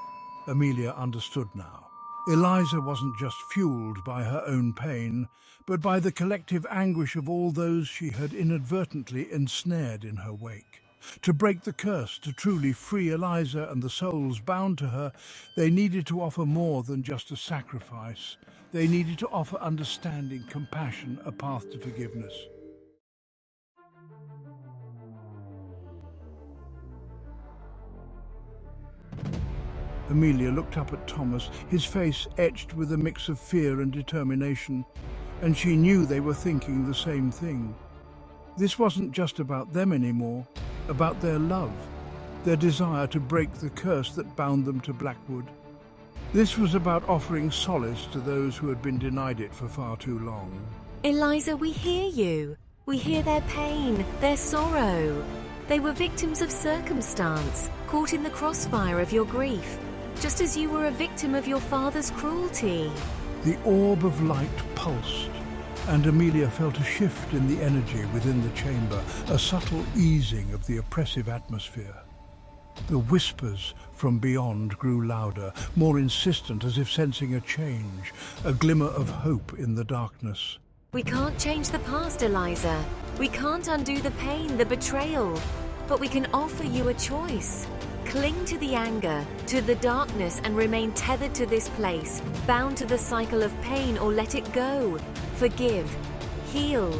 Amelia understood now. Eliza wasn't just fueled by her own pain, but by the collective anguish of all those she had inadvertently ensnared in her wake. To break the curse, to truly free Eliza and the souls bound to her, they needed to offer more than just a sacrifice. They needed to offer understanding, compassion, a path to forgiveness. Amelia looked up at Thomas, his face etched with a mix of fear and determination, and she knew they were thinking the same thing. This wasn't just about them anymore, about their love, their desire to break the curse that bound them to Blackwood. This was about offering solace to those who had been denied it for far too long. Eliza, we hear you. We hear their pain, their sorrow. They were victims of circumstance, caught in the crossfire of your grief, just as you were a victim of your father's cruelty. The orb of light pulsed, and Amelia felt a shift in the energy within the chamber, a subtle easing of the oppressive atmosphere. The whispers from beyond grew louder, more insistent, as if sensing a change, a glimmer of hope in the darkness. We can't change the past, Eliza. We can't undo the pain, the betrayal. But we can offer you a choice. Cling to the anger, to the darkness, and remain tethered to this place, bound to the cycle of pain, or let it go. Forgive, heal,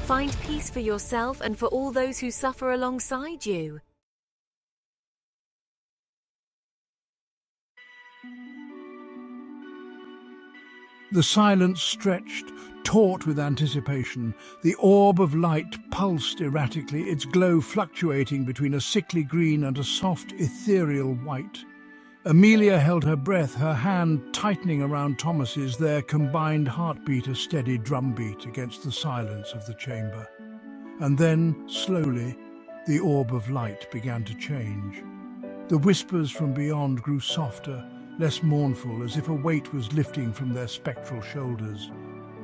find peace for yourself and for all those who suffer alongside you. The silence stretched, taut with anticipation. The orb of light pulsed erratically, its glow fluctuating between a sickly green and a soft, ethereal white. Amelia held her breath, her hand tightening around Thomas's, their combined heartbeat a steady drumbeat against the silence of the chamber. And then, slowly, the orb of light began to change. The whispers from beyond grew softer, less mournful, as if a weight was lifting from their spectral shoulders.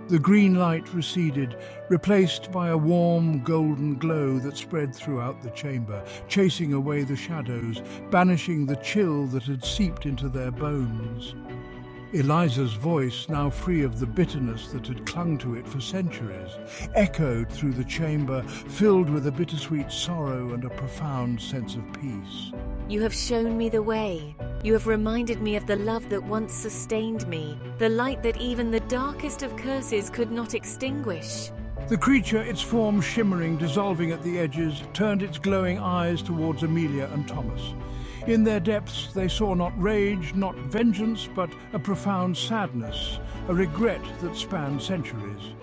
The green light receded, replaced by a warm golden glow that spread throughout the chamber, chasing away the shadows, banishing the chill that had seeped into their bones. Eliza's voice, now free of the bitterness that had clung to it for centuries, echoed through the chamber, filled with a bittersweet sorrow and a profound sense of peace. You have shown me the way. You have reminded me of the love that once sustained me, the light that even the darkest of curses could not extinguish. The creature, its form shimmering, dissolving at the edges, turned its glowing eyes towards Amelia and Thomas. In their depths they saw not rage, not vengeance, but a profound sadness, a regret that spanned centuries.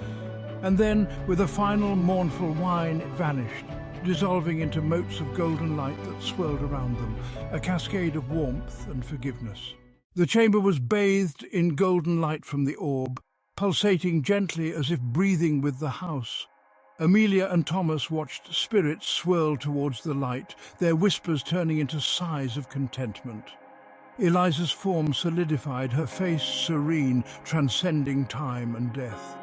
And then, with a final mournful whine, it vanished, dissolving into motes of golden light that swirled around them, a cascade of warmth and forgiveness. The chamber was bathed in golden light from the orb, pulsating gently as if breathing with the house. Amelia and Thomas watched spirits swirl towards the light, their whispers turning into sighs of contentment. Eliza's form solidified, her face serene, transcending time and death.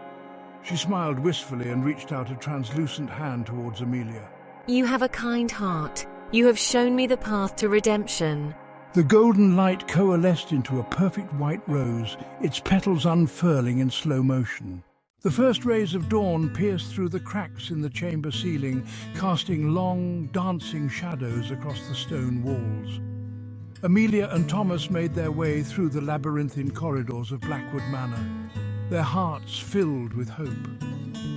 She smiled wistfully and reached out a translucent hand towards Amelia. You have a kind heart. You have shown me the path to redemption. The golden light coalesced into a perfect white rose, its petals unfurling in slow motion. The first rays of dawn pierced through the cracks in the chamber ceiling, casting long, dancing shadows across the stone walls. Amelia and Thomas made their way through the labyrinthine corridors of Blackwood Manor, their hearts filled with hope.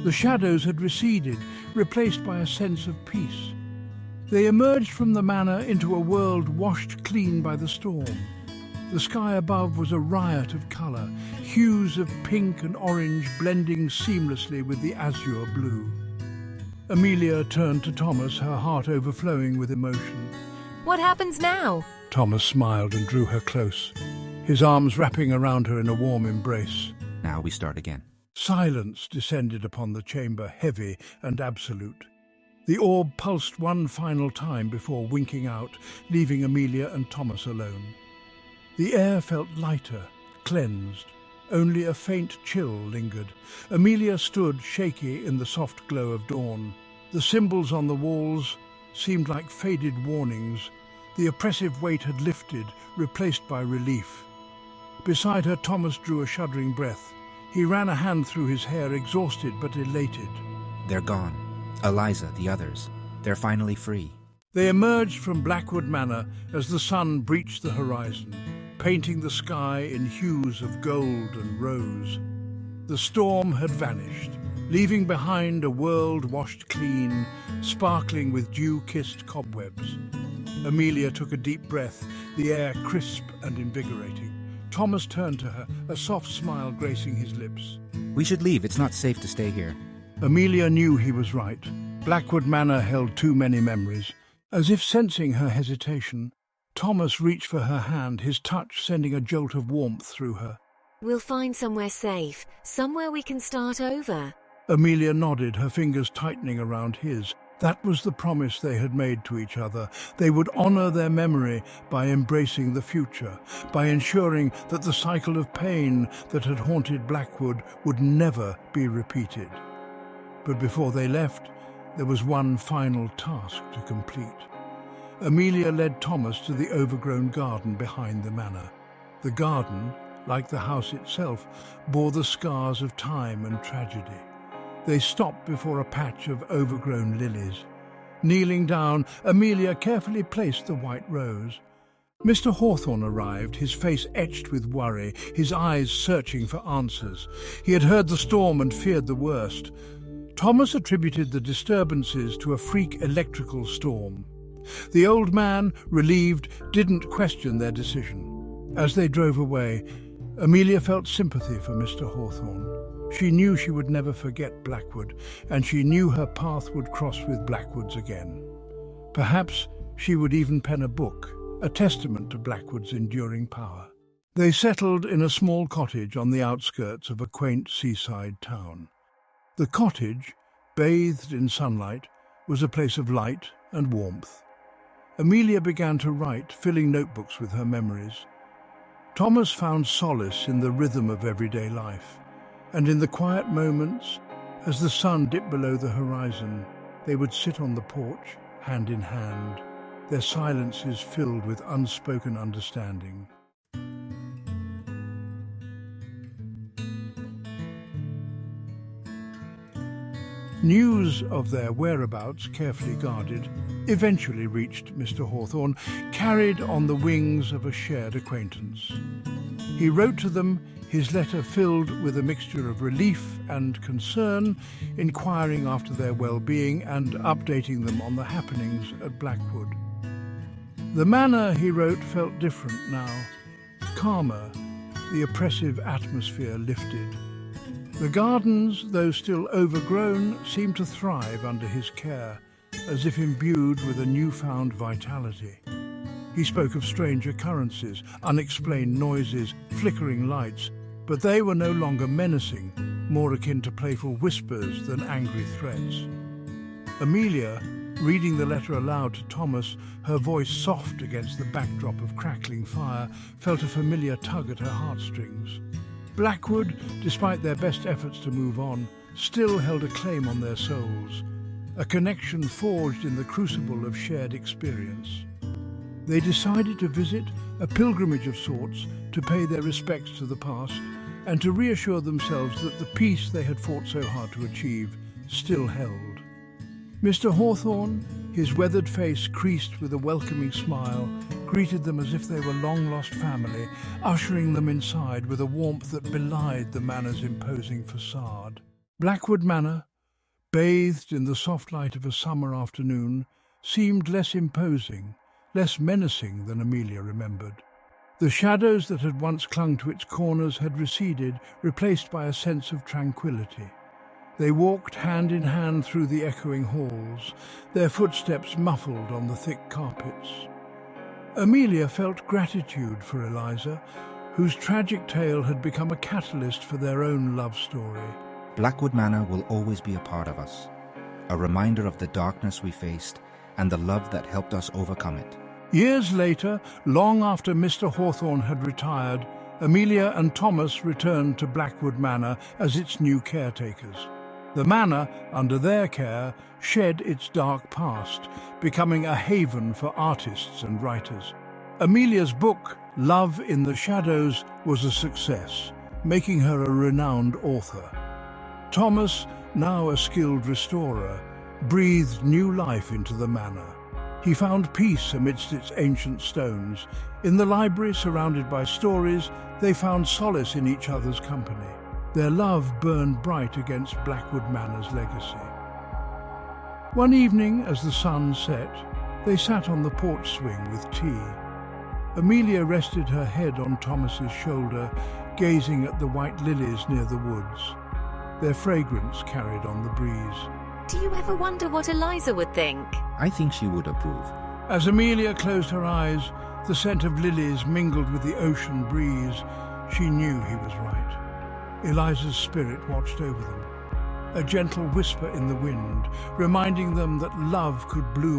The shadows had receded, replaced by a sense of peace. They emerged from the manor into a world washed clean by the storm. The sky above was a riot of colour, hues of pink and orange blending seamlessly with the azure blue. Amelia turned to Thomas, her heart overflowing with emotion. What happens now? Thomas smiled and drew her close, his arms wrapping around her in a warm embrace. Now we start again. Silence descended upon the chamber, heavy and absolute. The orb pulsed one final time before winking out, leaving Amelia and Thomas alone. The air felt lighter, cleansed. Only a faint chill lingered. Amelia stood shaky in the soft glow of dawn. The symbols on the walls seemed like faded warnings. The oppressive weight had lifted, replaced by relief. Beside her, Thomas drew a shuddering breath. He ran a hand through his hair, exhausted but elated. They're gone. Eliza, the others. They're finally free. They emerged from Blackwood Manor as the sun breached the horizon, painting the sky in hues of gold and rose. The storm had vanished, leaving behind a world washed clean, sparkling with dew-kissed cobwebs. Amelia took a deep breath, the air crisp and invigorating. Thomas turned to her, a soft smile gracing his lips. We should leave. It's not safe to stay here. Amelia knew he was right. Blackwood Manor held too many memories. As if sensing her hesitation, Thomas reached for her hand, his touch sending a jolt of warmth through her. We'll find somewhere safe, somewhere we can start over. Amelia nodded, her fingers tightening around his. That was the promise they had made to each other. They would honor their memory by embracing the future, by ensuring that the cycle of pain that had haunted Blackwood would never be repeated. But before they left, there was one final task to complete. Amelia led Thomas to the overgrown garden behind the manor. The garden, like the house itself, bore the scars of time and tragedy. They stopped before a patch of overgrown lilies. Kneeling down, Amelia carefully placed the white rose. Mr. Hawthorne arrived, his face etched with worry, his eyes searching for answers. He had heard the storm and feared the worst. Thomas attributed the disturbances to a freak electrical storm. The old man, relieved, didn't question their decision. As they drove away, Amelia felt sympathy for Mr. Hawthorne. She knew she would never forget Blackwood, and she knew her path would cross with Blackwood's again. Perhaps she would even pen a book, a testament to Blackwood's enduring power. They settled in a small cottage on the outskirts of a quaint seaside town. The cottage, bathed in sunlight, was a place of light and warmth. Amelia began to write, filling notebooks with her memories. Thomas found solace in the rhythm of everyday life, and in the quiet moments, as the sun dipped below the horizon, they would sit on the porch, hand in hand, their silences filled with unspoken understanding. News of their whereabouts, carefully guarded, eventually reached Mr. Hawthorne, carried on the wings of a shared acquaintance. He wrote to them, his letter filled with a mixture of relief and concern, inquiring after their well-being and updating them on the happenings at Blackwood. The manor, he wrote, felt different now, calmer, the oppressive atmosphere lifted. The gardens, though still overgrown, seemed to thrive under his care, as if imbued with a newfound vitality. He spoke of strange occurrences, unexplained noises, flickering lights, but they were no longer menacing, more akin to playful whispers than angry threats. Amelia, Reading the letter aloud to Thomas, her voice soft against the backdrop of crackling fire, felt a familiar tug at her heartstrings. Blackwood, despite their best efforts to move on, still held a claim on their souls, a connection forged in the crucible of shared experience. They decided to visit, a pilgrimage of sorts, to pay their respects to the past and to reassure themselves that the peace they had fought so hard to achieve still held. Mr. Hawthorne, his weathered face creased with a welcoming smile, greeted them as if they were long-lost family, ushering them inside with a warmth that belied the Manor's imposing facade. Blackwood Manor, bathed in the soft light of a summer afternoon, seemed less imposing, less menacing than Amelia remembered. The shadows that had once clung to its corners had receded, replaced by a sense of tranquility. They walked hand in hand through the echoing halls, their footsteps muffled on the thick carpets. Amelia felt gratitude for Eliza, whose tragic tale had become a catalyst for their own love story. Blackwood Manor will always be a part of us, a reminder of the darkness we faced and the love that helped us overcome it. Years later, long after Mr. Hawthorne had retired, Amelia and Thomas returned to Blackwood Manor as its new caretakers. The manor, under their care, shed its dark past, becoming a haven for artists and writers. Amelia's book, Love in the Shadows, was a success, making her a renowned author. Thomas, now a skilled restorer, breathed new life into the manor. He found peace amidst its ancient stones. In the library, surrounded by stories, they found solace in each other's company. Their love burned bright against Blackwood Manor's legacy. One evening, as the sun set, they sat on the porch swing with tea. Amelia rested her head on Thomas's shoulder, gazing at the white lilies near the woods. Their fragrance carried on the breeze. Do you ever wonder what Eliza would think? I think she would approve. As Amelia closed her eyes, the scent of lilies mingled with the ocean breeze. She knew he was right. Eliza's spirit watched over them, a gentle whisper in the wind, reminding them that love could bloom